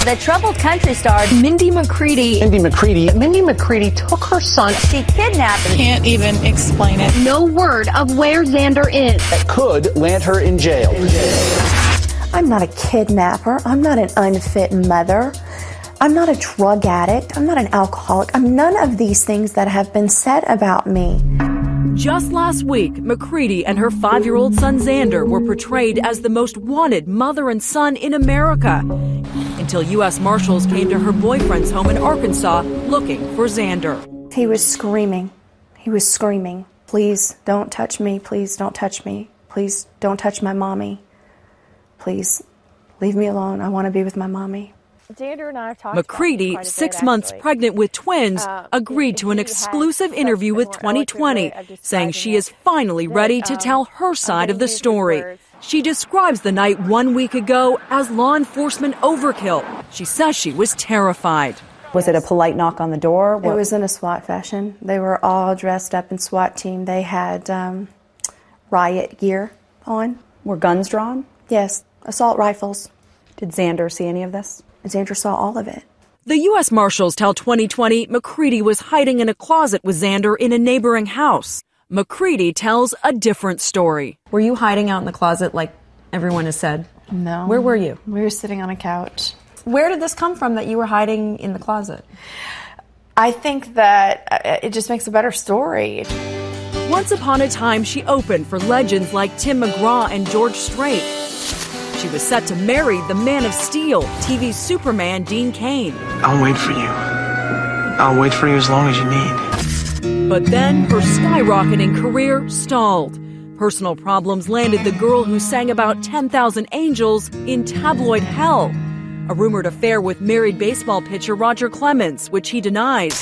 The troubled country star Mindy McCready. Mindy McCready took her son. She kidnapped. Can't even explain it. No word of where Xander is. That could land her in jail. I'm not a kidnapper. I'm not an unfit mother. I'm not a drug addict. I'm not an alcoholic. I'm none of these things that have been said about me. Just last week, McCready and her 5-year-old son Xander were portrayed as the most wanted mother and son in America, until U.S. Marshals came to her boyfriend's home in Arkansas looking for Xander. He was screaming. He was screaming, "Please don't touch me. Please don't touch me. Please don't touch my mommy. Please leave me alone. I want to be with my mommy." Xander and I have talked McCready, 6 months pregnant with twins, agreed to an exclusive interview with 2020, saying she is finally ready to tell her side of the story. She describes the night 1 week ago as law enforcement overkill. She says she was terrified. Was it a polite knock on the door? It was in a SWAT fashion. They were all dressed up in SWAT team. They had riot gear on. Were guns drawn? Yes, assault rifles. Did Xander see any of this? Xander saw all of it. The U.S. Marshals tell 2020 McCready was hiding in a closet with Xander in a neighboring house. McCready tells a different story. Were you hiding out in the closet like everyone has said? No. Where were you? We were sitting on a couch. Where did this come from that you were hiding in the closet? I think that it just makes a better story. Once upon a time, she opened for legends like Tim McGraw and George Strait. She was set to marry the Man of Steel, TV's Superman Dean Cain. I'll wait for you. I'll wait for you as long as you need. But then her skyrocketing career stalled. Personal problems landed the girl who sang about 10,000 angels in tabloid hell. A rumored affair with married baseball pitcher Roger Clemens, which he denies.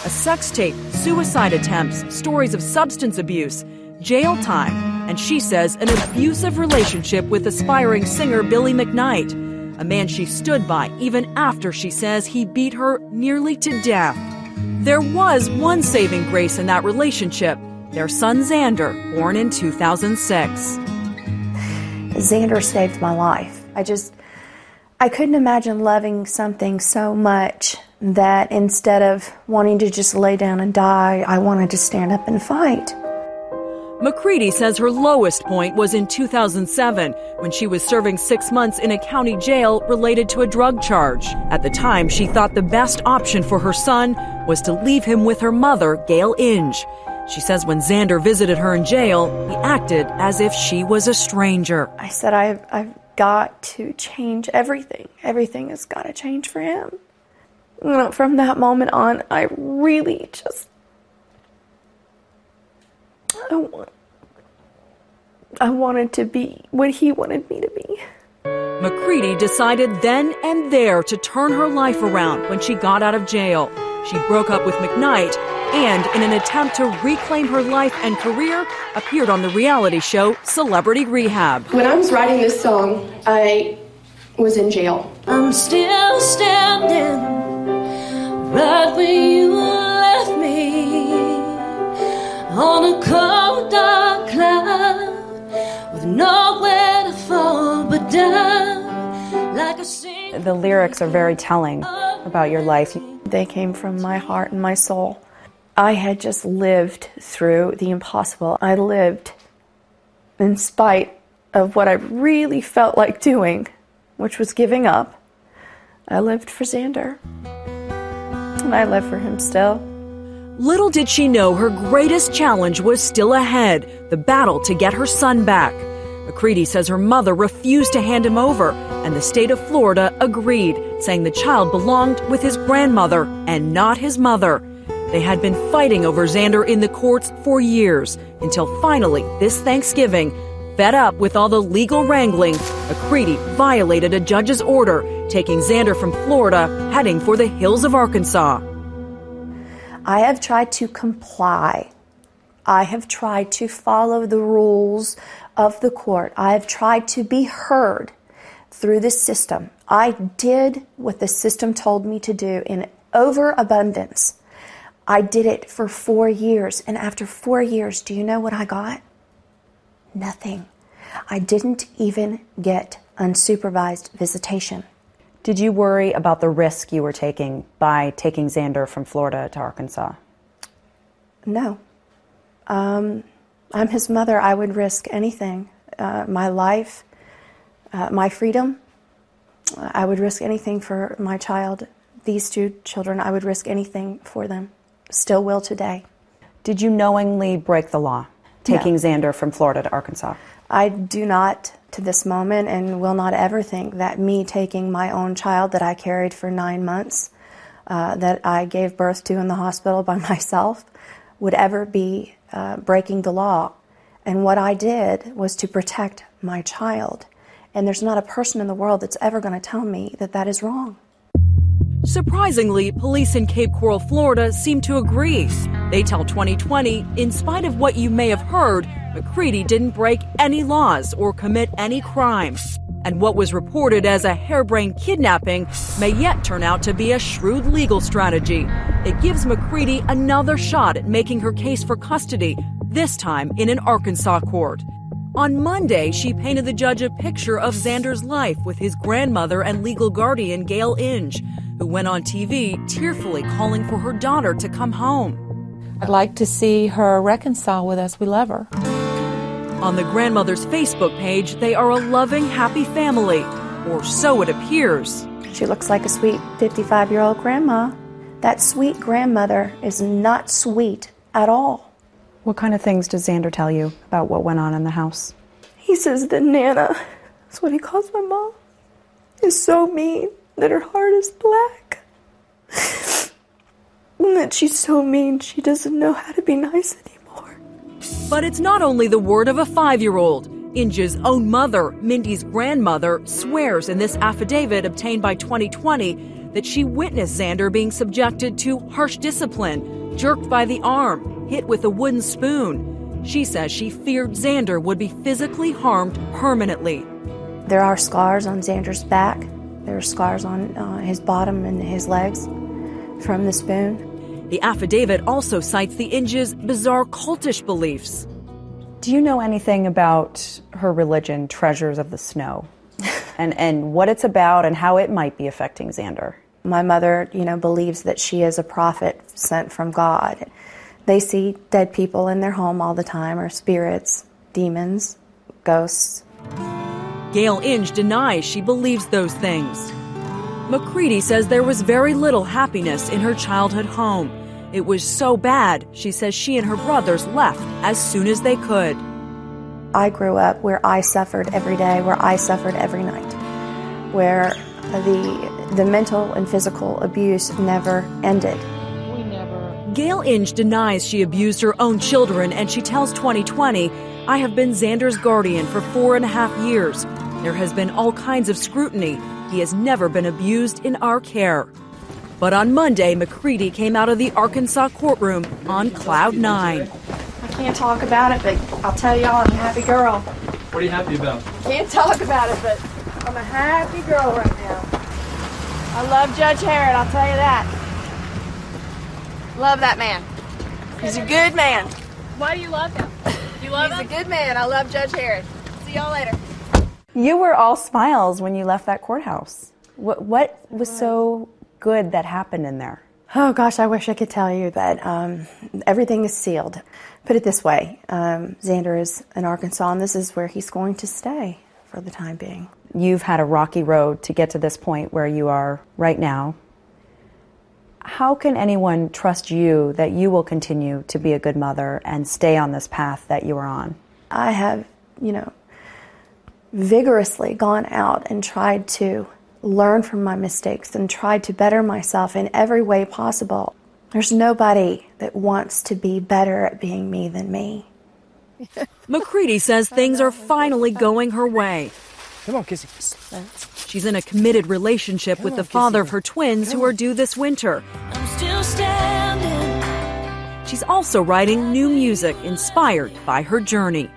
A sex tape, suicide attempts, stories of substance abuse, jail time, and she says an abusive relationship with aspiring singer Billy McKnight, a man she stood by even after she says he beat her nearly to death. There was one saving grace in that relationship, their son Xander, born in 2006. Xander saved my life. I couldn't imagine loving something so much that instead of wanting to just lay down and die, I wanted to stand up and fight. McCready says her lowest point was in 2007 when she was serving 6 months in a county jail related to a drug charge. At the time, she thought the best option for her son was to leave him with her mother, Gail Inge. She says when Xander visited her in jail, he acted as if she was a stranger. I said, I've got to change everything. Everything has got to change for him. You know, from that moment on, I really just... I wanted to be what he wanted me to be. McCready decided then and there to turn her life around when she got out of jail. She broke up with McKnight and, in an attempt to reclaim her life and career, appeared on the reality show Celebrity Rehab. When I was writing this song, I was in jail. I'm still standing right where you left me, on a cold dark cloud with nowhere to fall but down like a sea. The lyrics are very telling about your life. They came from my heart and my soul. I had just lived through the impossible. I lived in spite of what I really felt like doing, which was giving up. I lived for Xander, and I live for him still. Little did she know her greatest challenge was still ahead, the battle to get her son back. McCready says her mother refused to hand him over, and the state of Florida agreed, saying the child belonged with his grandmother and not his mother. They had been fighting over Xander in the courts for years, until finally, this Thanksgiving, fed up with all the legal wrangling, McCready violated a judge's order, taking Xander from Florida, heading for the hills of Arkansas. I have tried to comply. I have tried to follow the rules of the court. I have tried to be heard through the system. I did what the system told me to do in overabundance. I did it for 4 years, and after 4 years, do you know what I got? Nothing. I didn't even get unsupervised visitation. Did you worry about the risk you were taking by taking Xander from Florida to Arkansas? No. I'm his mother. I would risk anything. My life, my freedom. I would risk anything for my child. These two children, I would risk anything for them. Still will today. Did you knowingly break the law, taking Xander from Florida to Arkansas? I do not, to this moment, and will not ever think that me taking my own child that I carried for 9 months, that I gave birth to in the hospital by myself, would ever be breaking the law. And what I did was to protect my child. And there's not a person in the world that's ever going to tell me that that is wrong. Surprisingly, police in Cape Coral, Florida seem to agree. They tell 2020, in spite of what you may have heard, McCready didn't break any laws or commit any crime. And what was reported as a harebrained kidnapping may yet turn out to be a shrewd legal strategy. It gives McCready another shot at making her case for custody, this time in an Arkansas court. On Monday, she painted the judge a picture of Xander's life with his grandmother and legal guardian, Gail Inge, who went on TV tearfully calling for her daughter to come home. I'd like to see her reconcile with us. We love her. On the grandmother's Facebook page, they are a loving, happy family, or so it appears. She looks like a sweet 55-year-old grandma. That sweet grandmother is not sweet at all. What kind of things does Xander tell you about what went on in the house? He says that Nana, that's what he calls my mom, is so mean, that her heart is black. And that she's so mean she doesn't know how to be nice anymore. But it's not only the word of a 5-year-old. Inge's own mother, Mindy's grandmother, swears in this affidavit obtained by 2020 that she witnessed Xander being subjected to harsh discipline, jerked by the arm, hit with a wooden spoon. She says she feared Xander would be physically harmed permanently. There are scars on Xander's back. There are scars on his bottom and his legs from the spoon. The affidavit also cites the Inge's bizarre cultish beliefs. Do you know anything about her religion, Treasures of the Snow, and what it's about and how it might be affecting Xander? My mother, believes that she is a prophet sent from God. They see dead people in their home all the time, or spirits, demons, ghosts. Gail Inge denies she believes those things. McCready says there was very little happiness in her childhood home. It was so bad, she says she and her brothers left as soon as they could. I grew up where I suffered every day, where I suffered every night, where the mental and physical abuse never ended. Gail Inge denies she abused her own children, and she tells 2020, I have been Xander's guardian for 4.5 years. There has been all kinds of scrutiny. He has never been abused in our care. But on Monday, McCready came out of the Arkansas courtroom on cloud 9. I can't talk about it, but I'll tell y'all I'm a happy girl. What are you happy about? Can't talk about it, but I'm a happy girl right now. I love Judge Herod, I'll tell you that. Love that man. He's a good man. Why do you love him? You love him? He's a good man. I love Judge Herod. See y'all later. You were all smiles when you left that courthouse. What was so good that happened in there? Oh gosh, I wish I could tell you that everything is sealed. Put it this way, Xander is in Arkansas, and this is where he's going to stay for the time being. You've had a rocky road to get to this point where you are right now. How can anyone trust you that you will continue to be a good mother and stay on this path that you are on? I have, vigorously gone out and tried to learn from my mistakes and tried to better myself in every way possible. There's nobody that wants to be better at being me than me. McCready says things are finally going her way. Come on, Kissy. She's in a committed relationship with the father of her twins who are due this winter. I'm still standing. She's also writing new music inspired by her journey.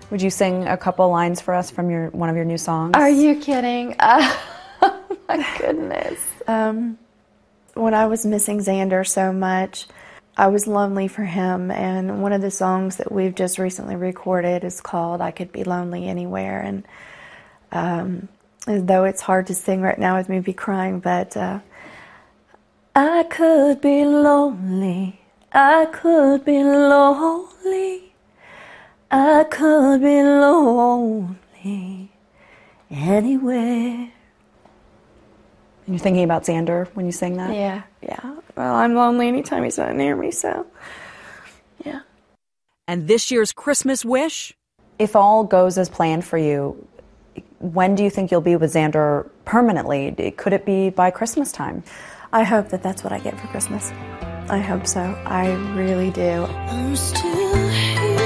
Would you sing a couple lines for us from one of your new songs? Are you kidding? Oh my goodness. When I was missing Xander so much, I was lonely for him, and one of the songs that we've just recently recorded is called I Could Be Lonely Anywhere, and though it's hard to sing right now with me be crying, but I could be lonely, I could be lonely, I could be lonely anywhere. And you're thinking about Xander when you sing that? Yeah. Well, I'm lonely anytime he's not near me, so yeah. And this year's Christmas wish? If all goes as planned for you, when do you think you'll be with Xander permanently? Could it be by Christmas time? I hope that that's what I get for Christmas. I hope so. I really do. I'm still here.